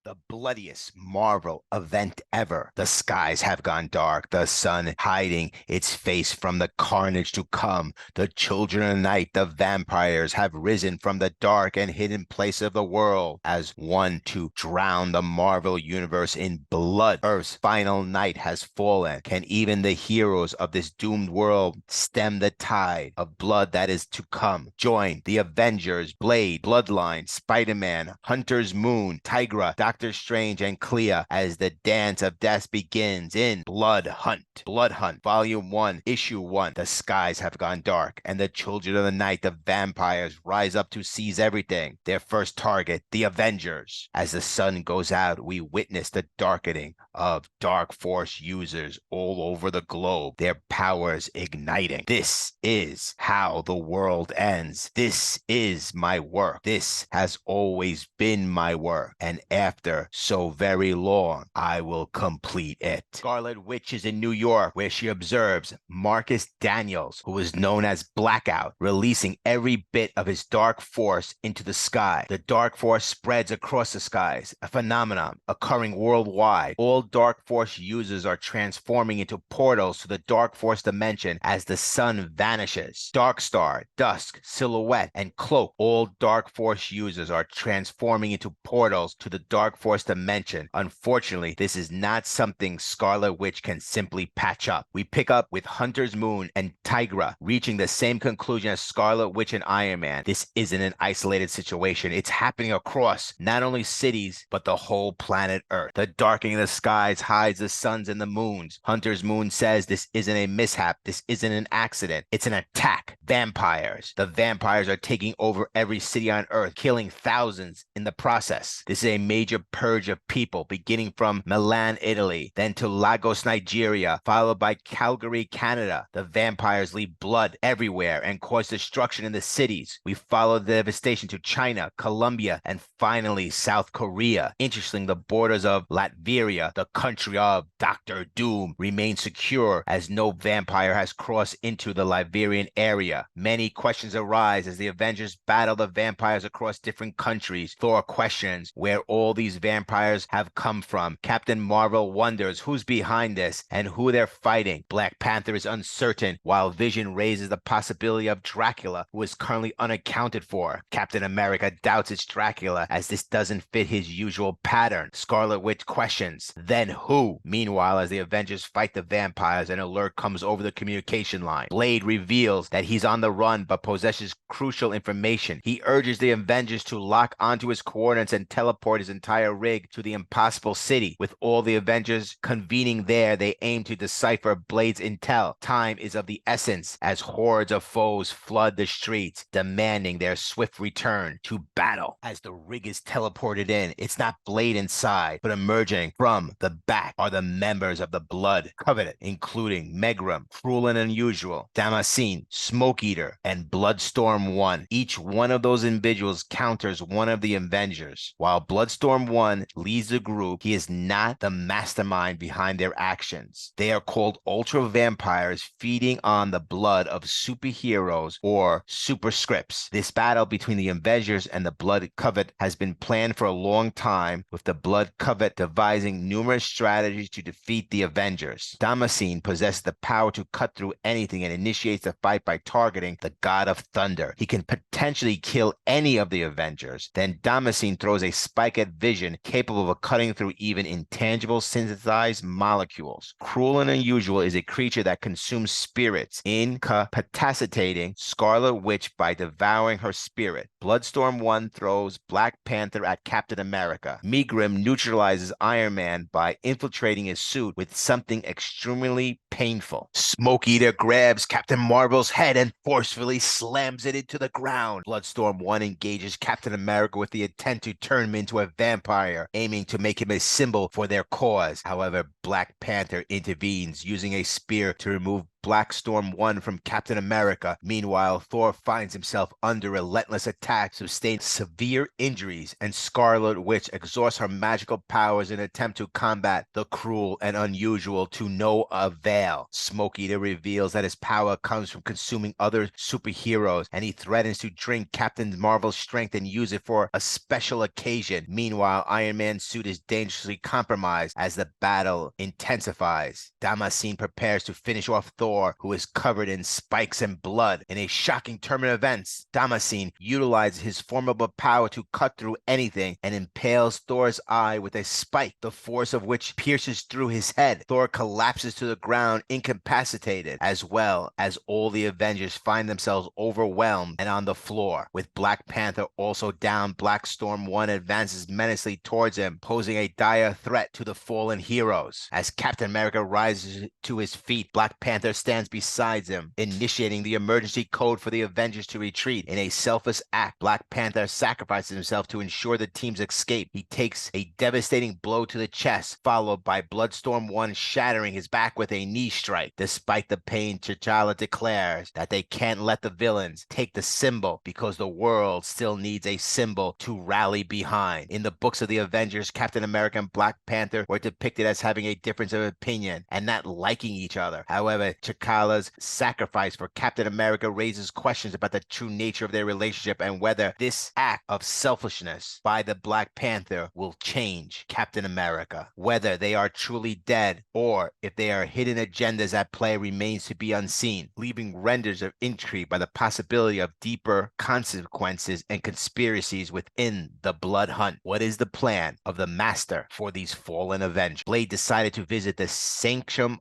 The bloodiest Marvel event ever. The skies have gone dark, the sun hiding its face from the carnage to come. The children of the night, the vampires, have risen from the dark and hidden place of the world as one to drown the Marvel universe in blood. Earth's final night has fallen. Can even the heroes of this doomed world stem the tide of blood that is to come? Join the Avengers, Blade, Bloodline, Spider-Man, Hunter's Moon, Tigra, Doctor Strange, and Clea as the dance of death begins in Blood Hunt. Blood Hunt, Volume 1, Issue 1. The skies have gone dark, and the children of the night, the vampires, rise up to seize everything. Their first target, the Avengers. As the sun goes out, we witness the darkening of dark force users all over the globe, their powers igniting. This is how the world ends. This is my work. This has always been my work. And after so very long, I will complete it. Scarlet Witch is in New York, where she observes Marcus Daniels, who is known as Blackout, releasing every bit of his dark force into the sky. The dark force spreads across the skies, a phenomenon occurring worldwide. All dark force users are transforming into portals to the dark force dimension as the sun vanishes. Darkstar, Dusk, Silhouette, and Cloak, all dark force users are transforming into portals to the dark force dimension. Unfortunately, this is not something Scarlet Witch can simply patch up. We pick up with Hunter's Moon and Tigra reaching the same conclusion as Scarlet Witch and Iron Man. This isn't an isolated situation. It's happening across not only cities, but the whole planet Earth. The darkening of the skies hides the suns and the moons. Hunter's Moon says this isn't a mishap. This isn't an accident. It's an attack. Vampires. The vampires are taking over every city on Earth, killing thousands in the process. This is a major purge of people, beginning from Milan, Italy, then to Lagos, Nigeria, followed by Calgary, Canada. The vampires leave blood everywhere and cause destruction in the cities. We follow the devastation to China, Colombia, and finally South Korea. Interesting, the borders of Latveria, the country of Doctor Doom, remain secure as no vampire has crossed into the Latvian area. Many questions arise as the Avengers battle the vampires across different countries. Thor questions where all these vampires have come from. Captain Marvel wonders who's behind this and who they're fighting. Black Panther is uncertain, while Vision raises the possibility of Dracula, who is currently unaccounted for. Captain America doubts it's Dracula, as this doesn't fit his usual pattern. Scarlet Witch questions, then who? Meanwhile, as the Avengers fight the vampires, an alert comes over the communication line. Blade reveals that he's on the run but possesses crucial information. He urges the Avengers to lock onto his coordinates and teleport his entire rig to the Impossible City. With all the Avengers convening there, they aim to decipher Blade's intel. Time is of the essence as hordes of foes flood the streets, demanding their swift return to battle. As the rig is teleported in, it's not Blade inside, but emerging from the back are the members of the Bloodcoven, including Megrim, Cruel and Unusual, Damascene, Smoke Eater, and Bloodstorm 1. Each one of those individuals counters one of the Avengers. While Bloodstorm 1 leads the group, he is not the mastermind behind their actions. They are called ultra vampires, feeding on the blood of superheroes or superscripts. This battle between the Avengers and the Bloodcoven has been planned for a long time, with the Bloodcoven devising numerous strategies to defeat the Avengers. Damascene possesses the power to cut through anything and initiates the fight by targeting the God of Thunder. He can potentially kill any of the Avengers. Then Damascene throws a spike at Vision, capable of cutting through even intangible synthesized molecules. Cruel and Unusual is a creature that consumes spirits, incapacitating Scarlet Witch by devouring her spirit. Bloodstorm 1 throws Black Panther at Captain America. Megrim neutralizes Iron Man by infiltrating his suit with something extremely painful. Smoke Eater grabs Captain Marvel's head and forcefully slams it into the ground. Bloodstorm 1 engages Captain America with the intent to turn him into a vampire, aiming to make him a symbol for their cause. However, Black Panther intervenes, using a spear to remove Black Storm 1 from Captain America. Meanwhile, Thor finds himself under relentless attack, sustains severe injuries, and Scarlet Witch exhausts her magical powers in an attempt to combat the cruel and unusual to no avail. Smoke Eater reveals that his power comes from consuming other superheroes, and he threatens to drink Captain Marvel's strength and use it for a special occasion. Meanwhile, Iron Man's suit is dangerously compromised as the battle intensifies. Damascene prepares to finish off Thor, who is covered in spikes and blood. In a shocking turn of events, Damascene utilizes his formidable power to cut through anything and impales Thor's eye with a spike, the force of which pierces through his head. Thor collapses to the ground, incapacitated, as well as all the Avengers find themselves overwhelmed and on the floor. With Black Panther also down, Black Storm 1 advances menacingly towards him, posing a dire threat to the fallen heroes. As Captain America rises to his feet, Black Panther stands beside him, initiating the emergency code for the Avengers to retreat. In a selfless act, Black Panther sacrifices himself to ensure the team's escape. He takes a devastating blow to the chest, followed by Bloodstorm 1 shattering his back with a knee strike. Despite the pain, T'Challa declares that they can't let the villains take the symbol because the world still needs a symbol to rally behind. In the books of the Avengers, Captain America and Black Panther were depicted as having a difference of opinion and not liking each other. However, T'Challa's sacrifice for Captain America raises questions about the true nature of their relationship and whether this act of selfishness by the Black Panther will change Captain America. Whether they are truly dead or if they are hidden agendas at play remains to be unseen, leaving renders of intrigue by the possibility of deeper consequences and conspiracies within the Blood Hunt. What is the plan of the Master for these fallen Avengers? Blade decided to visit the Sanctuary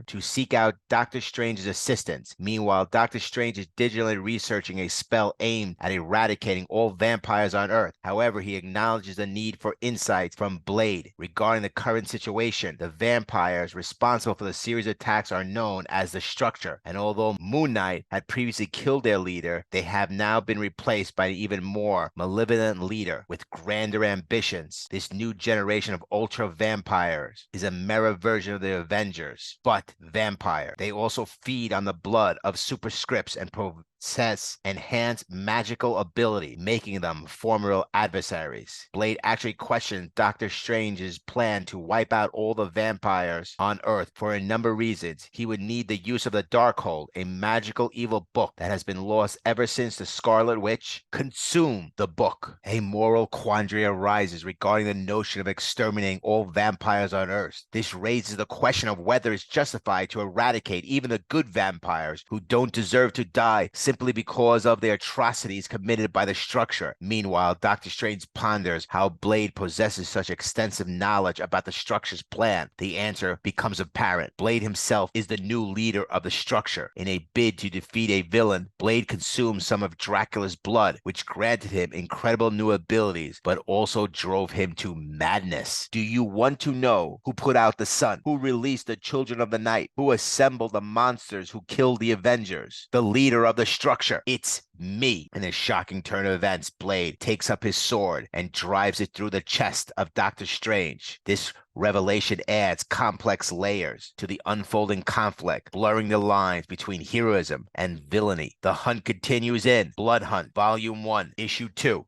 to seek out Doctor Strange's assistance. Meanwhile, Doctor Strange is diligently researching a spell aimed at eradicating all vampires on Earth. However, he acknowledges the need for insights from Blade regarding the current situation. The vampires responsible for the series of attacks are known as the Structure, and although Moon Knight had previously killed their leader, they have now been replaced by an even more malevolent leader with grander ambitions. This new generation of ultra vampires is a mirror version of the Avengers, but vampire. They also feed on the blood of superscripts and possess enhanced magical ability, making them formidable adversaries. Blade actually questions Doctor Strange's plan to wipe out all the vampires on Earth for a number of reasons. He would need the use of the Darkhold, a magical evil book that has been lost ever since the Scarlet Witch consumed the book. A moral quandary arises regarding the notion of exterminating all vampires on Earth. This raises the question of whether it's justified to eradicate even the good vampires who don't deserve to die simply because of their atrocities committed by the Structure. Meanwhile, Doctor Strange ponders how Blade possesses such extensive knowledge about the Structure's plan. The answer becomes apparent. Blade himself is the new leader of the Structure. In a bid to defeat a villain, Blade consumed some of Dracula's blood, which granted him incredible new abilities, but also drove him to madness. Do you want to know who put out the sun, who released the children of the night, who assembled the monsters who killed the Avengers? The leader of the Structure. It's me. In a shocking turn of events, Blade takes up his sword and drives it through the chest of Doctor Strange. This revelation adds complex layers to the unfolding conflict, blurring the lines between heroism and villainy. The hunt continues in Blood Hunt, Volume 1, Issue 2.